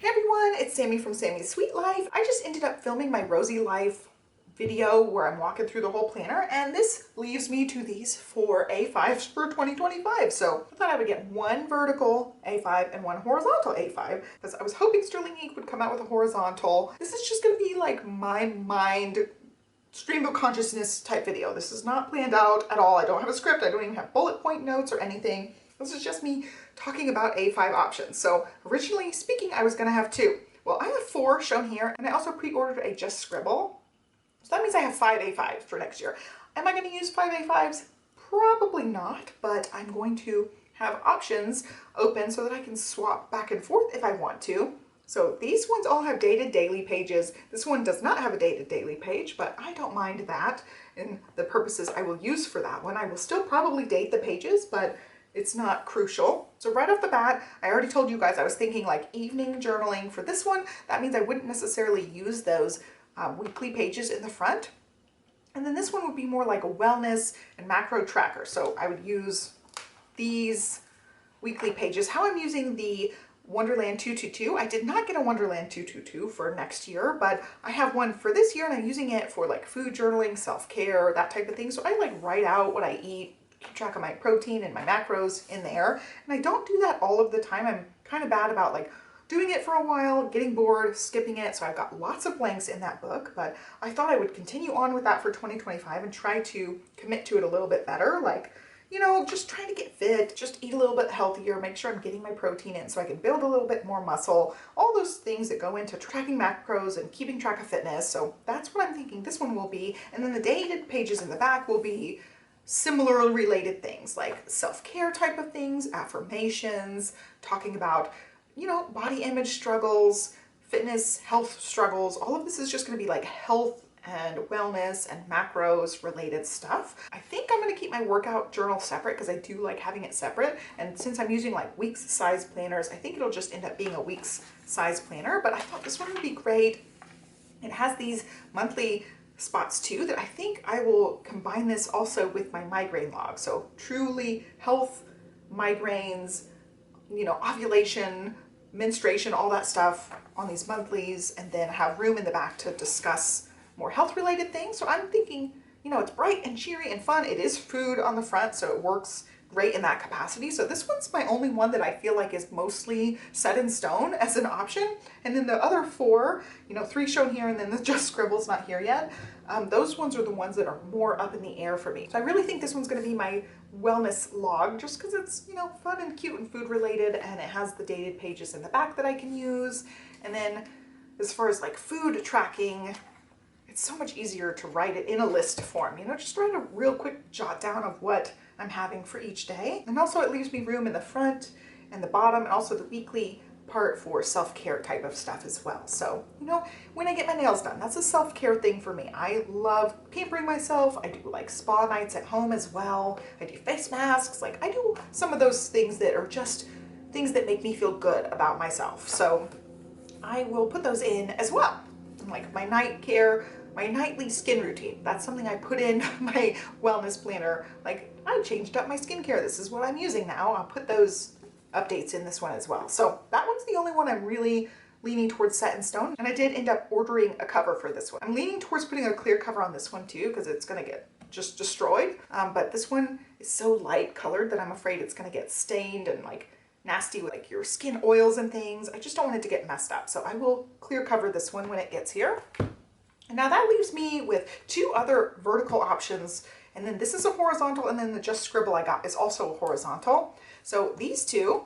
Hey everyone, it's Sammy from Sammy's Sweet Life. I just ended up filming my Rosy Life video where I'm walking through the whole planner, and this leaves me to these 4 A5s for 2025. So I thought I would get one vertical A5 and one horizontal A5 because I was hoping Sterling Ink would come out with a horizontal. This is just going to be like my mind stream of consciousness type video. This is not planned out at all. I don't have a script. I don't even have bullet point notes or anything. This is just me talking about A5 options. So originally speaking, I was going to have 2. Well, I have 4 shown here, and I also pre-ordered a Just Scribble. So that means I have 5 A5s for next year. Am I going to use 5 A5s? Probably not, but I'm going to have options open so that I can swap back and forth if I want to. So these ones all have dated daily pages. This one does not have a dated daily page, but I don't mind that. And the purposes I will use for that one, I will still probably date the pages, but it's not crucial. So right off the bat, I already told you guys I was thinking like evening journaling for this one. That means I wouldn't necessarily use those weekly pages in the front. And then this one would be more like a wellness and macro tracker. So I would use these weekly pages. How I'm using the Wonderland 222. I did not get a Wonderland 222 for next year, but I have one for this year and I'm using it for like food journaling, self-care, that type of thing. So I like write out what I eat, keep track of my protein and my macros in there. And I don't do that all of the time. I'm kind of bad about like doing it for a while, getting bored, skipping it. So I've got lots of blanks in that book, but I thought I would continue on with that for 2025 and try to commit to it a little bit better. Like, you know, just trying to get fit, just eat a little bit healthier, make sure I'm getting my protein in so I can build a little bit more muscle, all those things that go into tracking macros and keeping track of fitness. So that's what I'm thinking this one will be. And then the dated pages in the back will be similar related things like self-care type of things, affirmations, talking about, you know, body image struggles, fitness, health struggles. All of this is just going to be like health and wellness and macros related stuff. I think I'm going to keep my workout journal separate because I do like having it separate. And since I'm using like weeks size planners, I think it'll just end up being a weeks size planner. But I thought this one would be great. It has these monthly spots too that I think I will combine this also with my migraine log. So truly health, migraines, you know, ovulation, menstruation, all that stuff on these monthlies, and then have room in the back to discuss more health related things. So I'm thinking, you know, it's bright and cheery and fun. It is food on the front, so it works great in that capacity. So this one's my only one that I feel like is mostly set in stone as an option. And then the other 4, you know, 3 shown here and then the Just Scribble's not here yet. Those ones are the ones that are more up in the air for me. So I really think this one's going to be my wellness log just because it's, you know, fun and cute and food related, and it has the dated pages in the back that I can use. And then as far as like food tracking, it's so much easier to write it in a list form, you know, just write a real quick jot down of what I'm having for each day. And also it leaves me room in the front and the bottom, and also the weekly part for self-care type of stuff as well. So, you know, when I get my nails done, that's a self-care thing for me. I love pampering myself. I do like spa nights at home as well. I do face masks. Like I do some of those things that are just things that make me feel good about myself. So I will put those in as well. Like my night care, my nightly skin routine. That's something I put in my wellness planner. Like I changed up my skincare. This is what I'm using now. I'll put those updates in this one as well. So that one's the only one I'm really leaning towards set in stone. And I did end up ordering a cover for this one. I'm leaning towards putting a clear cover on this one too because it's going to get just destroyed. But this one is so light colored that I'm afraid it's going to get stained and like nasty with like your skin oils and things. I just don't want it to get messed up. So I will clear cover this one when it gets here. And now that leaves me with 2 other vertical options. And then this is a horizontal, and then the Just Scribble I got is also a horizontal. So these 2,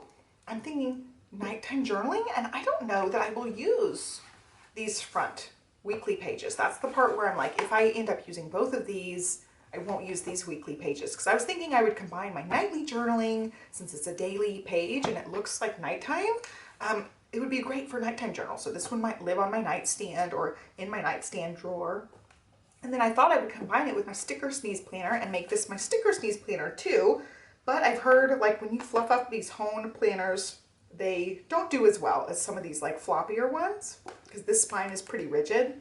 I'm thinking nighttime journaling, and I don't know that I will use these front weekly pages. That's the part where I'm like, if I end up using both of these, I won't use these weekly pages because I was thinking I would combine my nightly journaling since it's a daily page and it looks like nighttime. It would be great for nighttime journal. So this one might live on my nightstand or in my nightstand drawer. And then I thought I would combine it with my sticker sneeze planner and make this my sticker sneeze planner too. But I've heard like when you fluff up these Hone planners, they don't do as well as some of these like floppier ones because this spine is pretty rigid.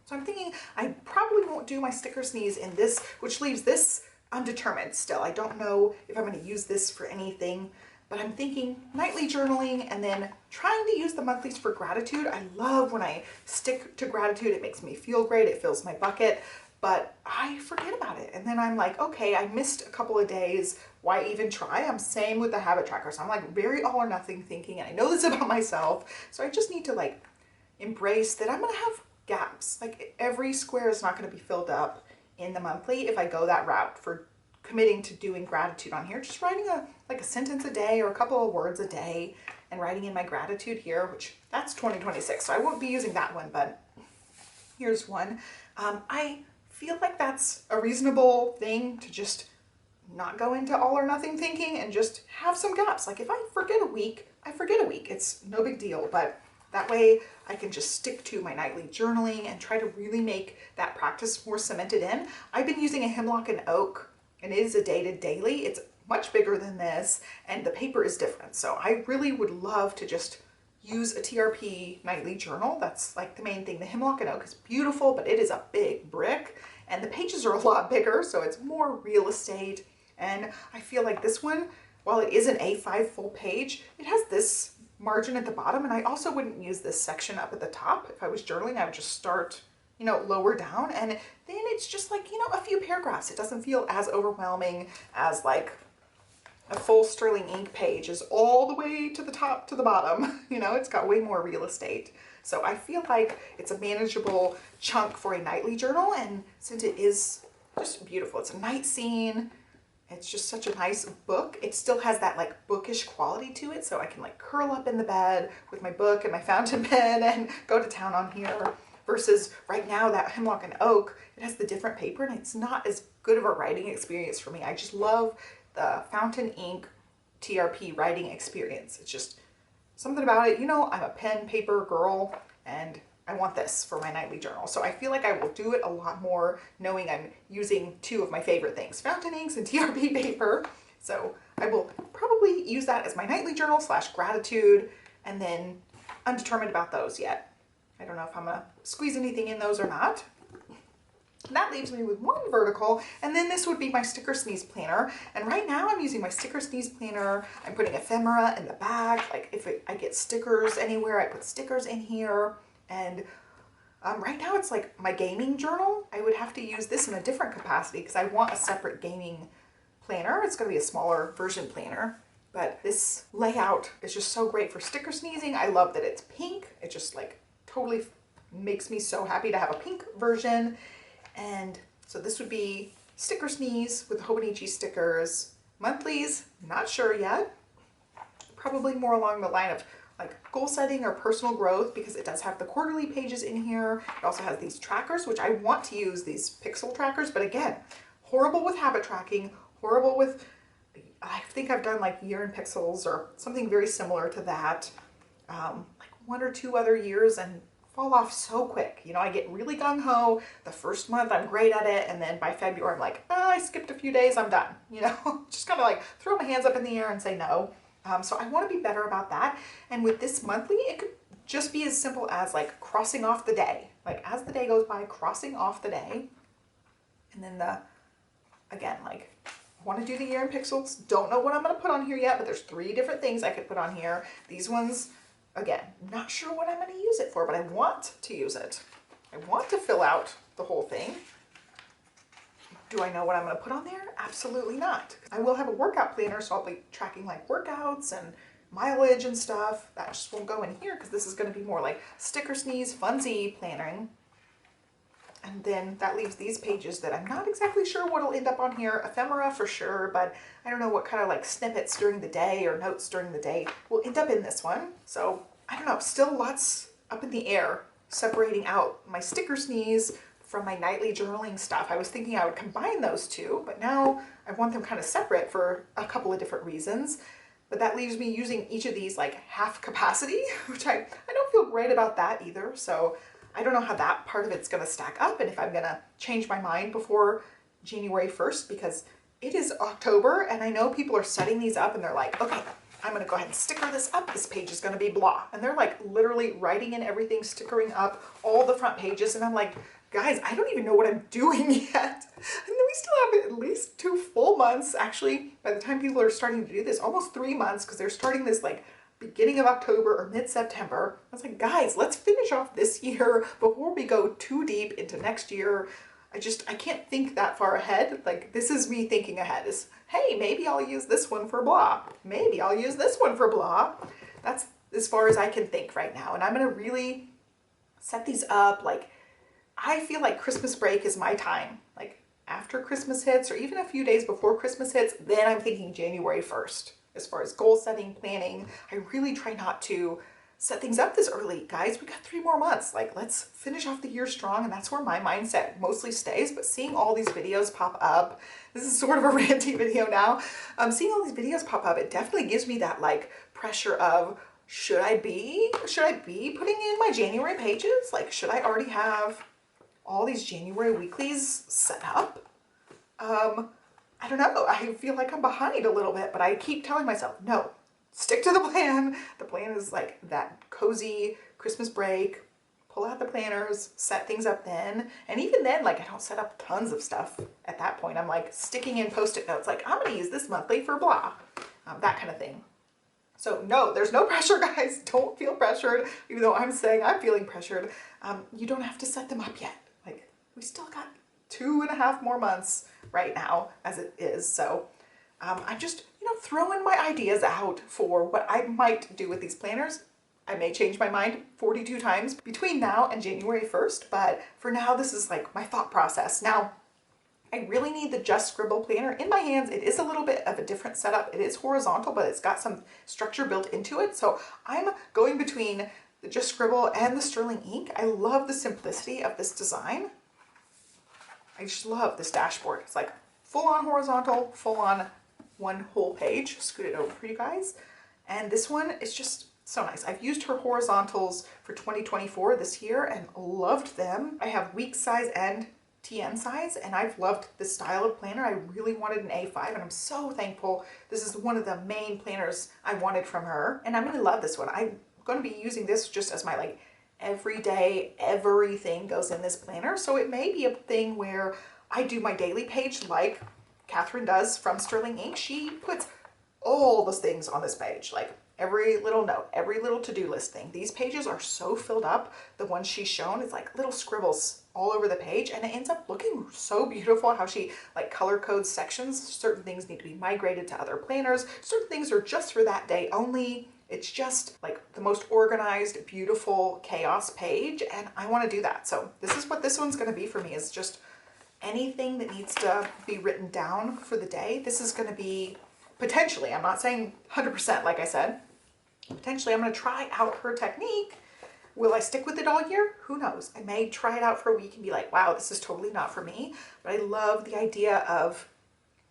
So I'm thinking I probably won't do my sticker sneeze in this, which leaves this undetermined still. I don't know if I'm going to use this for anything but I'm thinking nightly journaling and then trying to use the monthlies for gratitude. I love when I stick to gratitude. It makes me feel great. It fills my bucket, but I forget about it. And then I'm like, okay, I missed a couple of days. Why even try? I'm same with the habit trackers. I'm like very all or nothing thinking, and I know this about myself. So I just need to like embrace that I'm going to have gaps. Like every square is not going to be filled up in the monthly if I go that route for committing to doing gratitude on here. Just writing like a sentence a day or a couple of words a day and writing in my gratitude here, which that's 2026. So I won't be using that one, but here's one. I feel like that's a reasonable thing to just not go into all or nothing thinking and just have some gaps. Like if I forget a week, I forget a week. It's no big deal, but that way I can just stick to my nightly journaling and try to really make that practice more cemented in. I've been using a hemlock and oak, and it is a dated daily. It's much bigger than this, and the paper is different. So I really would love to just use a TRP nightly journal. That's like the main thing. The hemlock and oak is beautiful, but it is a big brick, and the pages are a lot bigger, so it's more real estate. And I feel like this one, while it is an A5 full page, it has this margin at the bottom, and I also wouldn't use this section up at the top. If I was journaling, I would just start, you know, lower down, and then it's just like, you know, a few paragraphs. It doesn't feel as overwhelming as like a full sterling ink page is all the way to the top to the bottom. You know, it's got way more real estate. So I feel like it's a manageable chunk for a nightly journal, and since it is just beautiful, it's a night scene. It's just such a nice book. It still has that like bookish quality to it, so I can like curl up in the bed with my book and my fountain pen and go to town on here. Versus right now that hemlock and oak, it has the different paper and it's not as good of a writing experience for me. I just love the fountain ink TRP writing experience. It's just something about it. You know, I'm a pen paper girl, and I want this for my nightly journal. So I feel like I will do it a lot more knowing I'm using two of my favorite things, fountain inks and TRP paper. So I will probably use that as my nightly journal / gratitude, and then undetermined about those yet. I don't know if I'm gonna squeeze anything in those or not. That leaves me with one vertical, and then this would be my sticker sneeze planner. And right now I'm using my sticker sneeze planner. I'm putting ephemera in the back. Like if I get stickers anywhere, I put stickers in here. And right now it's like my gaming journal. I would have to use this in a different capacity because I want a separate gaming planner. It's going to be a smaller version planner, but this layout is just so great for sticker sneezing. I love that it's pink. It just like totally makes me so happy to have a pink version. And so this would be sticker sneeze with Hobonichi stickers. Monthlies, not sure yet. Probably more along the line of like goal setting or personal growth, because it does have the quarterly pages in here. It also has these trackers, which I want to use, these pixel trackers, but again, horrible with habit tracking, horrible with, I think I've done like year in pixels or something very similar to that, like 1 or 2 other years, and fall off so quick. You know, I get really gung-ho the first month, I'm great at it, and then by February I'm like, oh, I skipped a few days, I'm done. You know, just kind of like throw my hands up in the air and say no. So I want to be better about that. And with this monthly, it could just be as simple as like crossing off the day. Like as the day goes by, crossing off the day. And then again, like I want to do the year in pixels. Don't know what I'm going to put on here yet, but there's 3 different things I could put on here. These ones, again, not sure what I'm going to use it for, but I want to use it. I want to fill out the whole thing. Do I know what I'm going to put on there? Absolutely not. I will have a workout planner, so I'll be tracking like workouts and mileage and stuff. That just won't go in here because this is going to be more like sticker sneeze, funsy planning. And then that leaves these pages that I'm not exactly sure what'll end up on here. Ephemera for sure, but I don't know what kind of like snippets during the day or notes during the day will end up in this one. So I don't know, still lots up in the air, separating out my sticker sneeze from my nightly journaling stuff. I was thinking I would combine those two, but now I want them kind of separate for a couple of different reasons. But that leaves me using each of these like half capacity, which I don't feel great about that either. So I don't know how that part of it's going to stack up, and if I'm going to change my mind before January 1st, because it is October and I know people are setting these up and they're like, okay, I'm going to go ahead and sticker this up. This page is going to be blah. And they're like literally writing in everything, stickering up all the front pages. And I'm like, guys, I don't even know what I'm doing yet. And then we still have at least 2 full full months. Actually, by the time people are starting to do this, almost 3 months, because they're starting this like beginning of October or mid-September. I was like, guys, let's finish off this year before we go too deep into next year. I can't think that far ahead. Like, this is me thinking ahead. Is, hey, maybe I'll use this one for blah. Maybe I'll use this one for blah. That's as far as I can think right now. And I'm gonna really set these up. Like, I feel like Christmas break is my time. Like, after Christmas hits, or even a few days before Christmas hits, then I'm thinking January 1st. As far as goal setting, planning, I really try not to set things up this early. Guys, we got 3 more months. Like, let's finish off the year strong, and that's where my mindset mostly stays. But seeing all these videos pop up, this is sort of a ranty video now. Seeing all these videos pop up, it definitely gives me that like pressure of, should I be putting in my January pages? Like, should I already have all these January weeklies set up? I don't know. I feel like I'm behind a little bit, but I keep telling myself, no, stick to the plan. The plan is like that cozy Christmas break, pull out the planners, set things up then. And even then, like, I don't set up tons of stuff at that point. I'm like sticking in Post-it notes, like, I'm gonna use this monthly for blah, that kind of thing. So no, there's no pressure, guys. Don't feel pressured, even though I'm saying I'm feeling pressured. You don't have to set them up yet. Like, we still got 2.5 more months right now as it is. So I'm just, throwing my ideas out for what I might do with these planners. I may change my mind 42 times between now and January 1st, but for now, this is like my thought process. Now, I really need the Just Scribble planner in my hands. It is a little bit of a different setup. It is horizontal, but it's got some structure built into it. So I'm going between the Just Scribble and the Sterling ink. I love the simplicity of this design. I just love this dashboard. It's like full on horizontal, full on one whole page. Scoot it over for you guys. And this one is just so nice. I've used her horizontals for 2024 this year and loved them. I have week size and TN size, and I've loved this style of planner. I really wanted an A5, and I'm so thankful. This is one of the main planners I wanted from her, and I'm gonna love this one. I'm gonna be using this just as my like everyday, everything goes in this planner. So it may be a thing where I do my daily page like Catherine does from Sterling Ink. She puts all the things on this page, like every little note, every little to-do list thing. These pages are so filled up. The ones she's shown is like little scribbles all over the page, and it ends up looking so beautiful how she like color codes sections. Certain things need to be migrated to other planners. Certain things are just for that day only. It's just like the most organized, beautiful chaos page, and I want to do that. So this is what this one's going to be for me, is just anything that needs to be written down for the day. This is going to be potentially, I'm not saying 100% like I said, potentially I'm going to try out her technique. Will I stick with it all year? Who knows? I may try it out for a week and be like, wow, this is totally not for me. But I love the idea of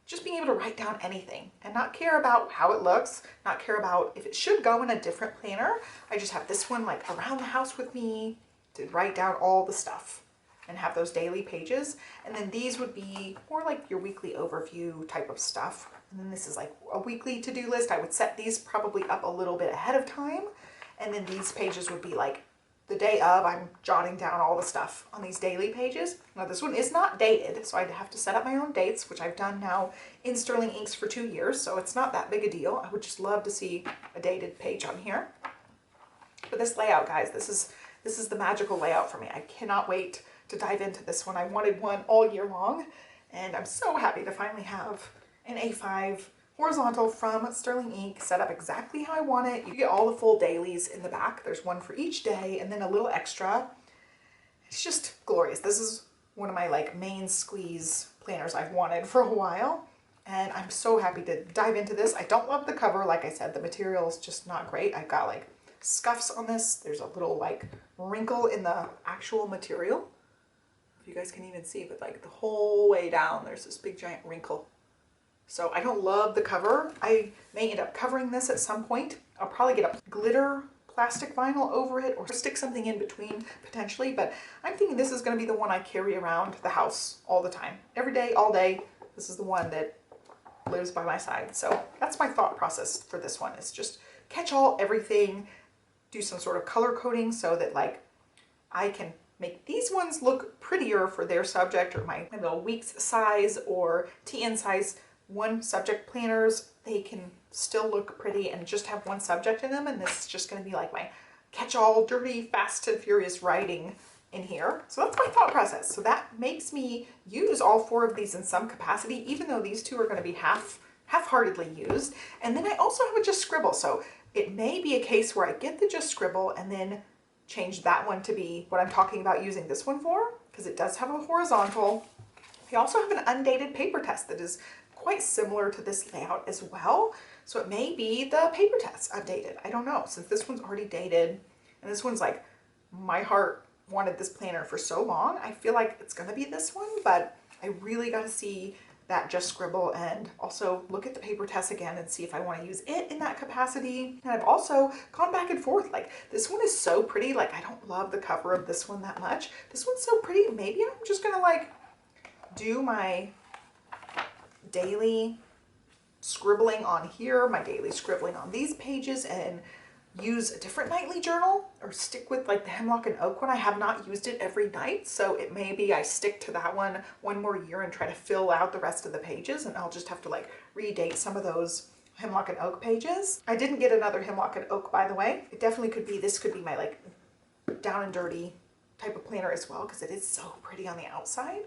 just being able to write down anything and not care about how it looks, not care about if it should go in a different planner. I just have this one like around the house with me to write down all the stuff and have those daily pages. And then these would be more like your weekly overview type of stuff. And then this is like a weekly to-do list. I would set these probably up a little bit ahead of time. And then these pages would be like the day of, I'm jotting down all the stuff on these daily pages. Now this one is not dated, so I'd have to set up my own dates, which I've done now in Sterling Inks for 2 years, so it's not that big a deal. I would just love to see a dated page on here. But this layout, guys, this is the magical layout for me. I cannot wait to dive into this one. I wanted one all year long, and I'm so happy to finally have an A5 horizontal from Sterling Ink set up exactly how I want it. You get all the full dailies in the back. There's one for each day and then a little extra. It's just glorious. This is one of my like main squeeze planners I've wanted for a while, and I'm so happy to dive into this. I don't love the cover. Like I said, the material is just not great. I've got like scuffs on this. There's a little like wrinkle in the actual material. If you guys can even see, but like the whole way down, there's this big giant wrinkle. So I don't love the cover. I may end up covering this at some point. I'll probably get a glitter plastic vinyl over it or stick something in between potentially, but I'm thinking this is going to be the one I carry around the house all the time. Every day, all day, this is the one that lives by my side. So that's my thought process for this one. It's just catch all everything, do some sort of color coding so that like I can make these ones look prettier for their subject or my little weeks size or TN size one subject planners, they can still look pretty and just have one subject in them. And this is just going to be like my catch-all dirty, fast and furious writing in here. So that's my thought process. So that makes me use all 4 of these in some capacity, even though these 2 are going to be half-heartedly used. And then I also have a just scribble. So it may be a case where I get the just scribble and then change that one to be what I'm talking about using this one for, because it does have a horizontal. I also have an undated paper test that is quite similar to this layout as well. So it may be the paper test updated. I don't know, since this one's already dated and this one's like, my heart wanted this planner for so long. I feel like it's gonna be this one, but I really gotta see that just scribble and also look at the paper test again and see if I want to use it in that capacity. And I've also gone back and forth. Like, this one is so pretty. Like, I don't love the cover of this one that much. This one's so pretty. Maybe I'm just gonna like do my daily scribbling on here, my daily scribbling on these pages, and use a different nightly journal, or stick with like the Hemlock and Oak one. I have not used it every night, so it may be I stick to that one more year and try to fill out the rest of the pages, and I'll just have to like redate some of those Hemlock and Oak pages. I didn't get another Hemlock and Oak, by the way. It definitely could be, this could be my like down and dirty type of planner as well, because it is so pretty on the outside.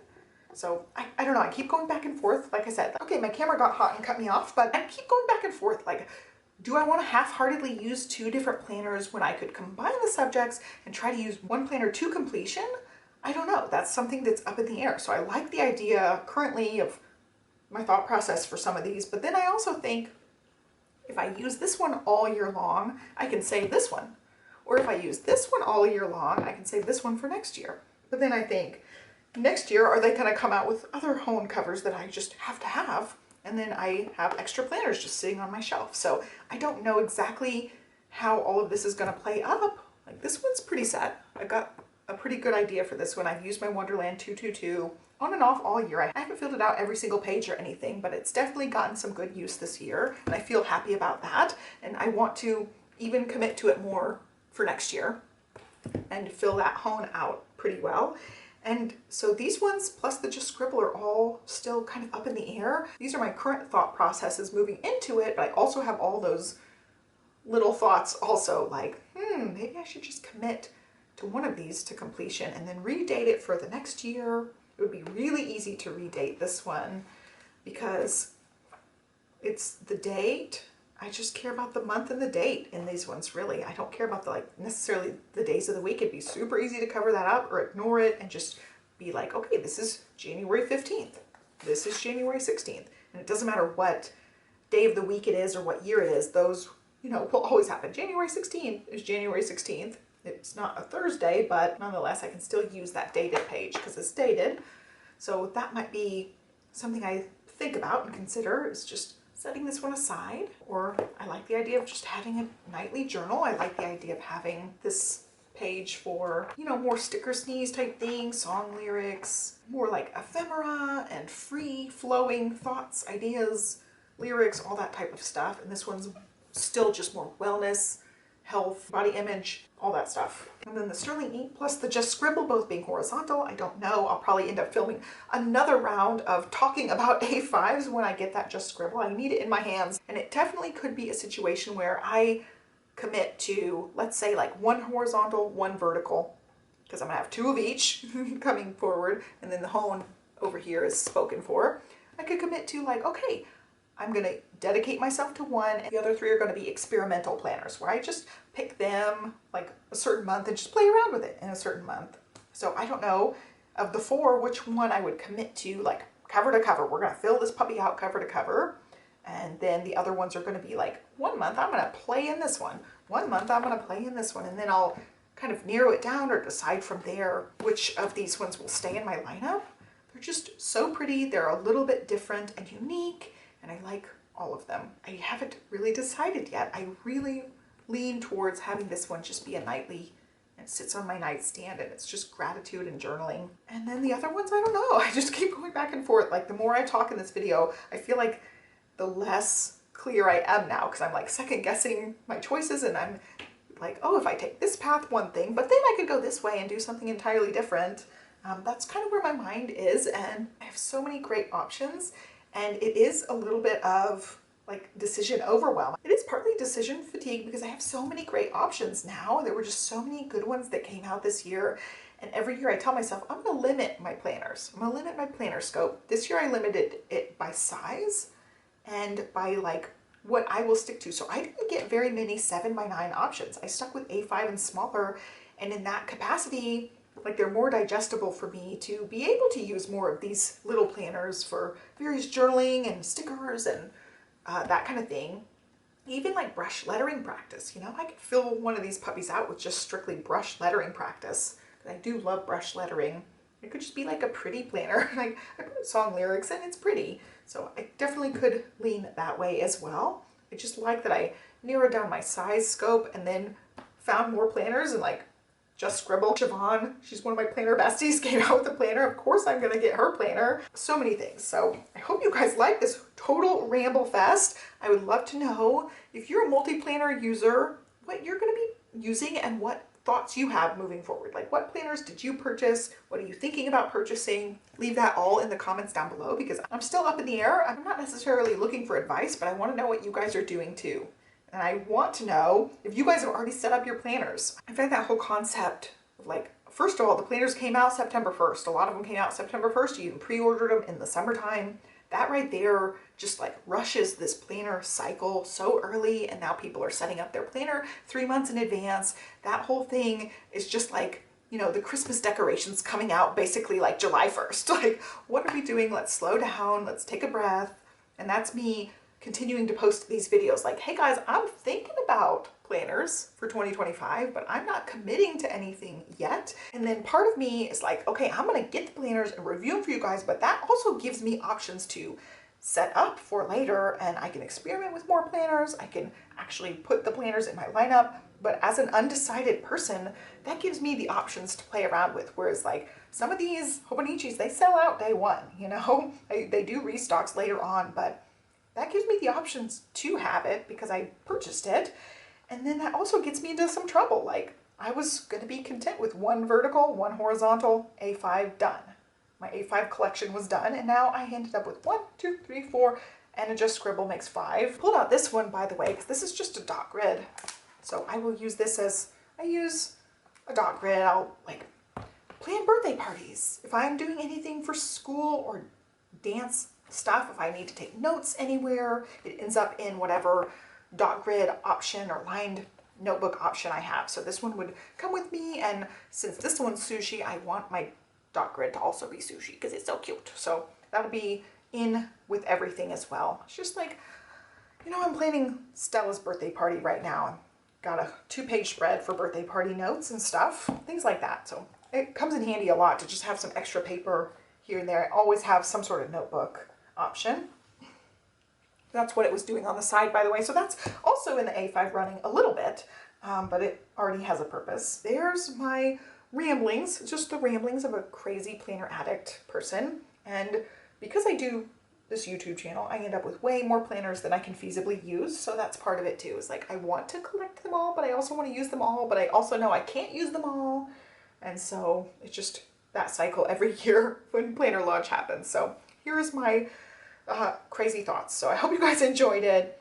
So I don't know, I keep going back and forth. Like I said, okay, my camera got hot and cut me off, but I keep going back and forth. Like, do I want to half-heartedly use 2 different planners when I could combine the subjects and try to use one planner to completion? I don't know. That's something that's up in the air. So I like the idea currently of my thought process for some of these, but then I also think if I use this one all year long, I can save this one. Or if I use this one all year long, I can save this one for next year. But then I think, next year, are they going to come out with other hone covers that I just have to have? And then I have extra planners just sitting on my shelf. So I don't know exactly how all of this is going to play up. Like, this one's pretty set. I've got a pretty good idea for this one. I've used my Wonderland 222 on and off all year. I haven't filled it out every single page or anything, but it's definitely gotten some good use this year. And I feel happy about that. And I want to even commit to it more for next year and fill that hone out pretty well. And so these ones plus the just scribble are all still kind of up in the air. These are my current thought processes moving into it, but I also have all those little thoughts also like, maybe I should just commit to one of these to completion and then redate it for the next year. It would be really easy to redate this one because it's the date. I just care about the month and the date in these ones, really. I don't care about the necessarily the days of the week. It'd be super easy to cover that up or ignore it and just be like, okay, this is January 15th. This is January 16th. And it doesn't matter what day of the week it is or what year it is. Those, will always happen. January 16th is January 16th. It's not a Thursday, but nonetheless, I can still use that dated page because it's dated. So that might be something I think about and consider, is just setting this one aside. Or I like the idea of just having a nightly journal. I like the idea of having this page for, more sticker sneeze type things, song lyrics, more like ephemera and free flowing thoughts, ideas, lyrics, all that type of stuff. And this one's still just more wellness, health, body image, all that stuff. And then the sterling ink plus the just scribble both being horizontal. I don't know. I'll probably end up filming another round of talking about A5s when I get that just scribble. I need it in my hands. And it definitely could be a situation where I commit to, let's say, like one horizontal, one vertical, because I'm gonna have 2 of each coming forward, and then the hone over here is spoken for. I could commit to like, okay, I'm gonna dedicate myself to one, and the other 3 are gonna be experimental planners where I just pick them like a certain month and just play around with it in a certain month. So I don't know, of the 4, which one I would commit to, like cover to cover. We're gonna fill this puppy out cover to cover. And then the other ones are gonna be like, 1 month I'm gonna play in this one. 1 month I'm gonna play in this one. And then I'll kind of narrow it down or decide from there which of these ones will stay in my lineup. They're just so pretty. They're a little bit different and unique, and I like all of them. I haven't really decided yet. I really lean towards having this one just be a nightly, and it sits on my nightstand and it's just gratitude and journaling. And then the other ones, I don't know. I just keep going back and forth. Like, the more I talk in this video, I feel like the less clear I am now, because I'm like second guessing my choices, and I'm like, oh, if I take this path, one thing, but then I could go this way and do something entirely different. That's kind of where my mind is, and I have so many great options. And it is a little bit of like decision overwhelm. It is partly decision fatigue because I have so many great options now. There were just so many good ones that came out this year. And every year I tell myself, I'm gonna limit my planners. I'm gonna limit my planner scope. This year I limited it by size and by like what I will stick to. So I didn't get very many 7x9 options. I stuck with A5 and smaller. And in that capacity, like they're more digestible for me to be able to use more of these little planners for various journaling and stickers and that kind of thing. Even like brush lettering practice, you know, I could fill one of these puppies out with just strictly brush lettering practice. I do love brush lettering. It could just be like a pretty planner. Like I put song lyrics and it's pretty. So I definitely could lean that way as well. I just like that I narrowed down my size scope and then found more planners and like Just Scribble. Siobhan, she's one of my planner besties, came out with a planner. Of course I'm gonna get her planner. So many things. So I hope you guys like this total ramble fest. I would love to know if you're a multi-planner user, what you're gonna be using and what thoughts you have moving forward. Like what planners did you purchase? What are you thinking about purchasing? Leave that all in the comments down below because I'm still up in the air. I'm not necessarily looking for advice, but I want to know what you guys are doing too. And I want to know if you guys have already set up your planners. I find that whole concept of like, first of all, the planners came out September 1st. A lot of them came out September 1st. You even pre-ordered them in the summertime. That right there just like rushes this planner cycle so early, and now people are setting up their planner 3 months in advance. That whole thing is just like, you know, the Christmas decorations coming out basically like July 1st. Like, what are we doing? Let's slow down. Let's take a breath. And that's me continuing to post these videos like, hey guys, I'm thinking about planners for 2025, but I'm not committing to anything yet. And then part of me is like, okay, I'm gonna get the planners and review them for you guys, but that also gives me options to set up for later, and I can experiment with more planners. I can actually put the planners in my lineup, but as an undecided person, that gives me the options to play around with. Whereas like some of these Hobonichis, they sell out day one, you know? They do restocks later on, but that gives me the options to have it because I purchased it. And then that also gets me into some trouble. Like I was gonna be content with one vertical, one horizontal, A5 done. My A5 collection was done, and now I ended up with 1, 2, 3, 4, and a Just Scribble makes 5. Pulled out this one, by the way, because this is just a dot grid. So I will use this as, I use a dot grid. I'll like plan birthday parties. If I'm doing anything for school or dance stuff, if I need to take notes anywhere, it ends up in whatever dot grid option or lined notebook option I have. So this one would come with me, and since this one's sushi, I want my dot grid to also be sushi because it's so cute. So that'll be in with everything as well. It's just like, you know, I'm planning Stella's birthday party right now. I've got a 2-page spread for birthday party notes and stuff, things like that. So it comes in handy a lot to just have some extra paper here and there. I always have some sort of notebook option. That's what it was doing on the side, by the way. So that's also in the A5 running a little bit, but it already has a purpose. There's my ramblings, just the ramblings of a crazy planner addict person. And because I do this YouTube channel, I end up with way more planners than I can feasibly use. So that's part of it too. It's like I want to collect them all, but I also want to use them all, but I also know I can't use them all. And so it's just that cycle every year when planner launch happens. So here's my crazy thoughts. So I hope you guys enjoyed it.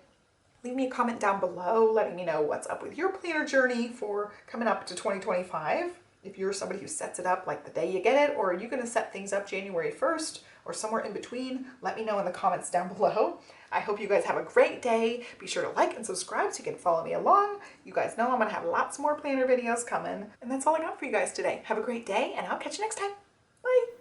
Leave me a comment down below letting me know what's up with your planner journey for coming up to 2025. If you're somebody who sets it up like the day you get it, or are you going to set things up January 1st or somewhere in between, let me know in the comments down below. I hope you guys have a great day. Be sure to like and subscribe so you can follow me along. You guys know I'm going to have lots more planner videos coming. And that's all I got for you guys today. Have a great day, and I'll catch you next time. Bye.